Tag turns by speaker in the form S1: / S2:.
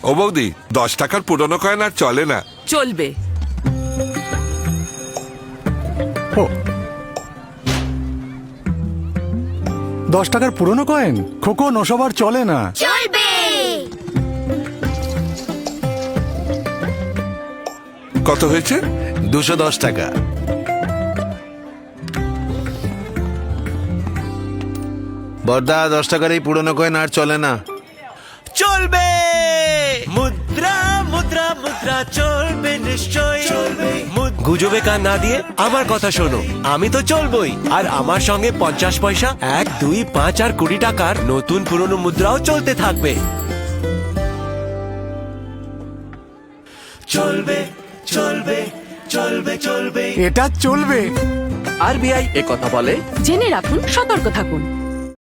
S1: ও বৌদি, 10 টাকার পুরনো কয়েন আর চলে না।
S2: চলবে।
S3: ও 10 টাকার পুরনো কয়েন? খোকন, ওসব আর চলে না।
S4: চলবে।
S1: কত হয়েছে?
S5: 210 টাকা। বর্দা, 10 টাকার এই পুরনো কয়েন আর চলে না।
S6: চলবে। মুদ্রা মুদ্রা মুদ্রা চলবে, নিশ্চয় চলবে। গুজবে কান না দিয়ে আমার কথা শোনো, আমি তো চলবই। আর আমার সঙ্গে 50 পয়সা, 1, 2, 5 আর 20 টাকার নতুন পুরনো মুদ্রাও চলতে থাকবে। চলবে চলবে চলবে চলবে,
S3: এটা চলবে।
S7: আরবিআই এ কথা বলে।
S2: জেনে রাখুন, সতর্ক থাকুন।